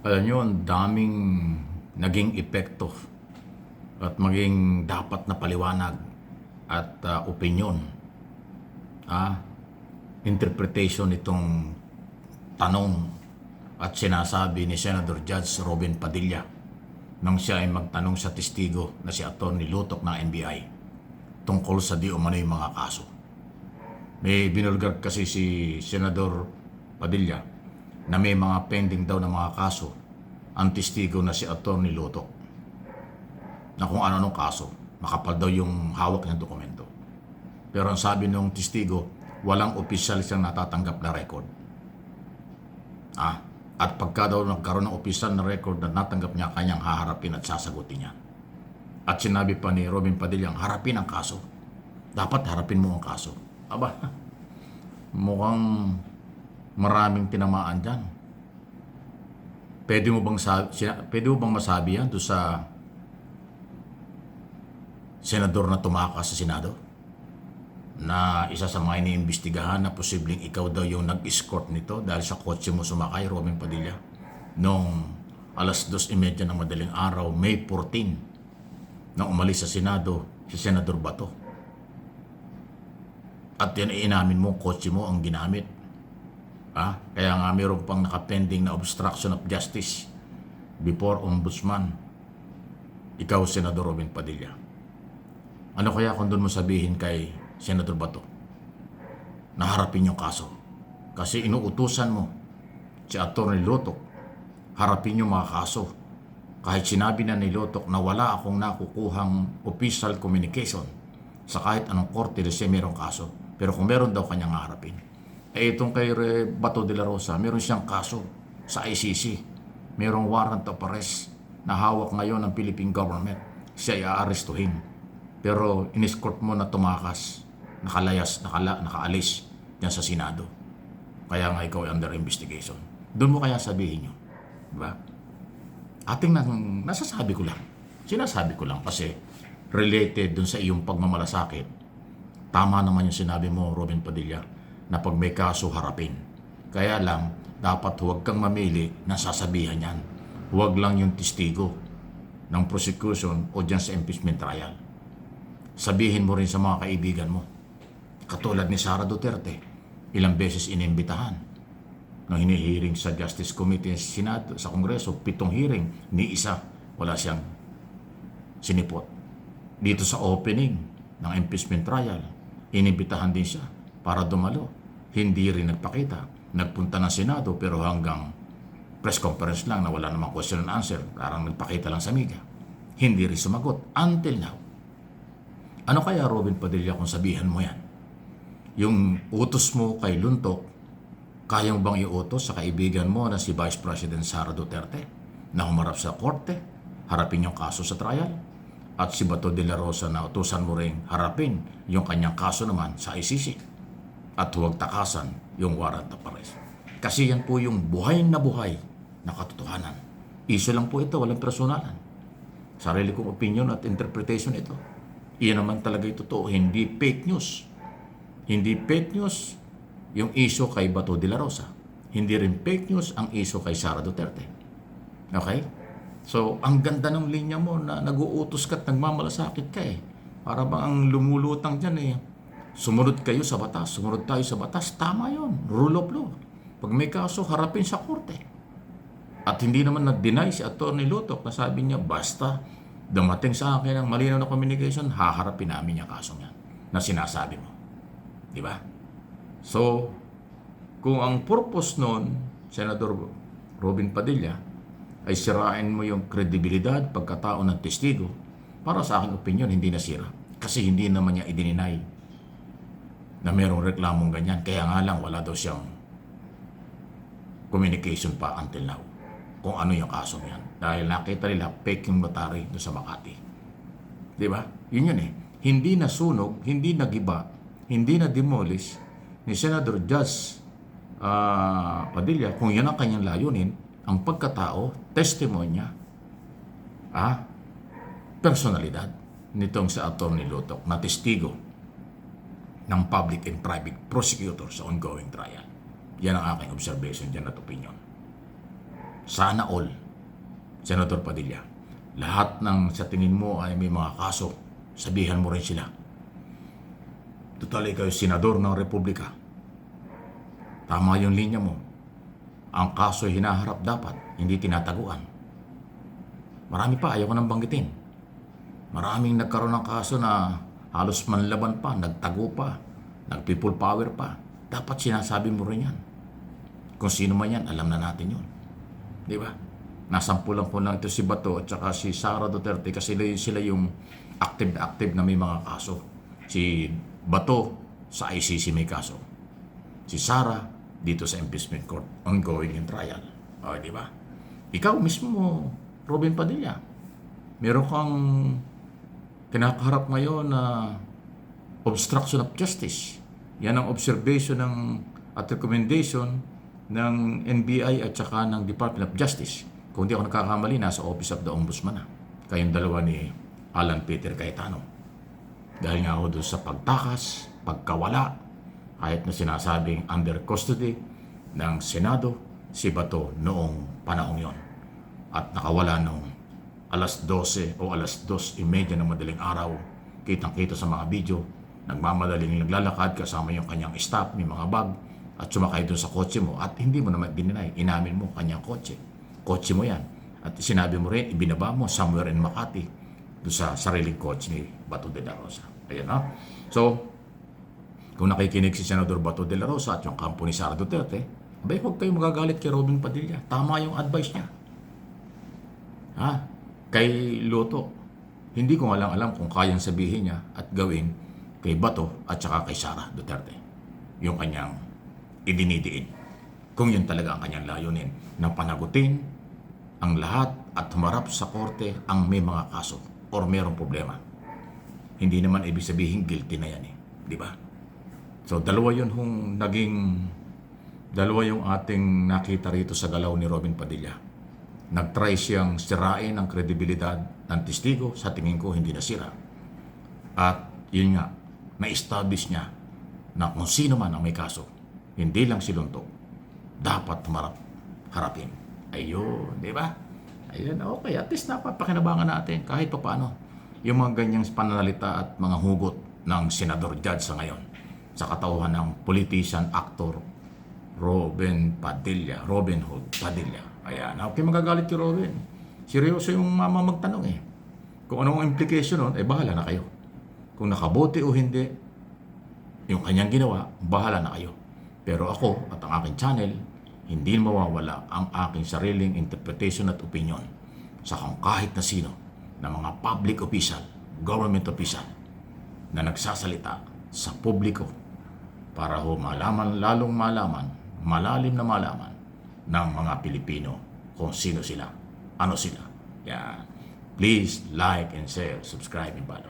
Alam nyo, ang daming naging epekto at maging dapat na paliwanag at opinyon, ah, interpretation itong tanong at sinasabi ni Senator Judge Robin Padilla nang siya ay magtanong sa testigo na si Atty. Lutok ng NBI tungkol sa di umano'y mga kaso. May binulgar kasi si Senador Padilla na may mga pending daw na mga kaso ang testigo na si Atty. Lutok na kung ano-anong kaso, makapal daw yung hawak ng dokumento. Pero ang sabi ng testigo, walang opisyal siyang natatanggap na record. At pagka daw nagkaroon ng opisyal na record na natanggap niya, kanyang haharapin at sasagutin niya. At sinabi pa ni Robin Padilla, harapin ang kaso. Dapat harapin mo ang kaso. Aba, mukhang maraming tinamaan dyan. Pwede mo bang masabi yan doon sa senador na tumakas sa Senado? Na isa sa mga iniimbestigahan na posibleng ikaw daw yung nag-escort nito dahil sa kotse mo sumakay, Robin Padilla, noong 2:30 ng madaling araw, May 14, nang umalis sa Senado si Senador Bato. At yan ay inamin mo, kotse mo ang ginamit. Kaya nga mayroon pang nakapending na obstruction of justice before Ombudsman. Ikaw, Senador Robin Padilla. Ano kaya kung doon mo sabihin kay Senator Bato na harapin yung kaso? Kasi inuutusan mo si Atty. Lutok, harapin yung mga kaso. Kahit sinabi na ni Lutok na wala akong nakukuhang official communication sa kahit anong korte na siya mayroong kaso. Pero kung meron daw kanyang harapin. Itong kay Bato de la Rosa, meron siyang kaso sa ICC. Merong warrant of arrest na hawak ngayon ng Philippine government. Siya ay aarestuhin. Pero in-escort mo na tumakas, nakaalis yan sa Senado. Kaya nga ikaw ay under investigation. Doon mo kaya sabihin nyo. Diba? Nasasabi ko lang. Sinasabi ko lang kasi related dun sa iyong pagmamalasakit. Tama naman yung sinabi mo, Robin Padilla, na pag may kaso harapin. Kaya lang, dapat huwag kang mamili na sasabihan yan. Huwag lang yung testigo ng prosecution o dyan sa impeachment trial. Sabihin mo rin sa mga kaibigan mo. Katulad ni Sara Duterte, ilang beses inimbitahan. Nung hinihiring sa Justice Committee sa Senado, sa Kongreso, 7 hearing, ni isa, wala siyang sinipot. Dito sa opening ng impeachment trial, inimbitahan din siya para dumalo. Hindi rin nagpakita. Nagpunta ng Senado pero hanggang press conference lang na wala namang question and answer. Parang nagpakita lang sa media. Hindi rin sumagot until now. Ano kaya, Robin Padilla, kung sabihan mo yan? Yung utos mo kay Luntok, kaya mo bang iutos sa kaibigan mo na si Vice President Sara Duterte na humarap sa korte, harapin yung kaso sa trial? At si Bato de la Rosa na utusan mo rin harapin yung kanyang kaso naman sa ICC? At huwag takasan yung warrant of arrest. Kasi yan po yung buhay na katotohanan. Iso lang po ito, walang personalan. Sarili kong opinion at interpretation ito. Iyan naman talaga ito totoo, hindi fake news. Hindi fake news yung iso kay Bato de la Rosa. Hindi rin fake news ang iso kay Sara Duterte. Okay? So, ang ganda ng linya mo na nag-uutos ka at nagmamalasakit ka eh. Para bang ang lumulutang dyan eh. Sumunod kayo sa batas, sumunod tayo sa batas. Tama yon, rule of law. Pag may kaso, harapin sa korte. At hindi naman nag-deny si Atty. Lutok na sabi niya, basta dumating sa akin ang malinaw na communication, haharapin namin yung kaso niyan na sinasabi mo. Di ba? So, kung ang purpose nun, Senador Robin Padilla, ay sirain mo yung kredibilidad, pagkatao ng testigo, para sa aking opinion, hindi nasira. Kasi hindi naman niya idininay na mayroong reklamong ganyan. Kaya nga lang, wala daw siyang communication pa until now kung ano yung kaso niyan. Dahil nakita nila fake yung notary doon sa Makati. Di ba? Yun eh. Hindi nasunog, hindi nagiba, hindi na-demolish ni Senator Judge Padilla kung yan ang kanyang layunin, ang pagkatao, testimonya, personalidad nitong sa Atty. Lutok na testigo ng public and private prosecutor sa ongoing trial. Yan ang aking observation dyan at opinion. Sana all, Senador Padilla. Lahat ng sa tingin mo ay may mga kaso, sabihan mo rin sila. Total, ikaw yung senador ng Republika. Tama yung linya mo. Ang kaso ay hinaharap dapat, hindi tinataguan. Marami pa, ayaw ko nang banggitin. Maraming nagkaroon ng kaso na halos manlaban pa, nagtago pa, nag-people power pa. Dapat sinasabi mo rin yan. Kung sino man yan, alam na natin yun. Di ba? Nasampulan ko lang ito si Bato at saka si Sara Duterte kasi sila yung active na may mga kaso. Si Bato sa ICC may kaso. Si Sara dito sa impeachment court, ongoing in trial. O, di ba? Ikaw mismo, Robin Padilla, meron kang kinakaharap ngayon na obstruction of justice. Yan ang observation at recommendation ng NBI at saka ng Department of Justice. Kung di ako nagkakamali, nasa Office of the Ombudsman na. Kayong dalawa ni Alan Peter Cayetano. Dahil nga ako doon sa pagtakas, pagkawala, kahit na sinasabing under custody ng Senado, si Bato noong panahong yon. At nakawala noong alas 12 o alas 2:30 ng madaling araw, kitang-kita sa mga video, nagmamadaling naglalakad kasama yung kanyang staff, may mga bag, at sumakay doon sa kotse mo at hindi mo naman dininay, inamin mo kanyang kotse. Kotse mo yan. At sinabi mo rin, ibinaba mo somewhere in Makati doon sa sariling kotse ni Bato de la Rosa. Ayan, ha? So, kung nakikinig si Senador Bato de la Rosa at yung kampo ni Sara Duterte, abay, huwag kayo magagalit kay Robin Padilla. Tama yung advice niya. Ha? Kay Lotto, hindi ko alam kung kayang sabihin niya at gawin kay Bato at saka kay Sara Duterte. Yung kanyang idinidiin. Kung yun talaga ang kanyang layunin na panagutin ang lahat at humarap sa korte ang may mga kaso or mayroong problema. Hindi naman ibig sabihin guilty na yan eh. Di ba? So dalawa yung ating nakita rito sa galaw ni Robin Padilla. Nag-try siyang sirain ang kredibilidad ng testigo, sa tingin ko hindi nasira. At yun nga, na-establish niya na kung sino man ang may kaso, hindi lang siluntok, dapat harapin. Ayun, di ba? Ayun, okay, at least napapakinabangan natin kahit pa paano yung mga ganyang pananalita at mga hugot ng senador judge sa ngayon sa katauhan ng politician, actor, Robin Hood Padilla. Ayan, okay, magagalit kay Robin. Seryoso yung mama magtanong eh. Kung anong implication nun, bahala na kayo. Kung nakabote o hindi, yung kanyang ginawa, bahala na kayo. Pero ako at ang aking channel, hindi mawawala ang aking sariling interpretation at opinion sa kung kahit na sino na mga public official, government official na nagsasalita sa publiko para lalong malalim na malaman ng mga Pilipino kung sino sila, ano sila. Yeah. Please like and share, subscribe and follow.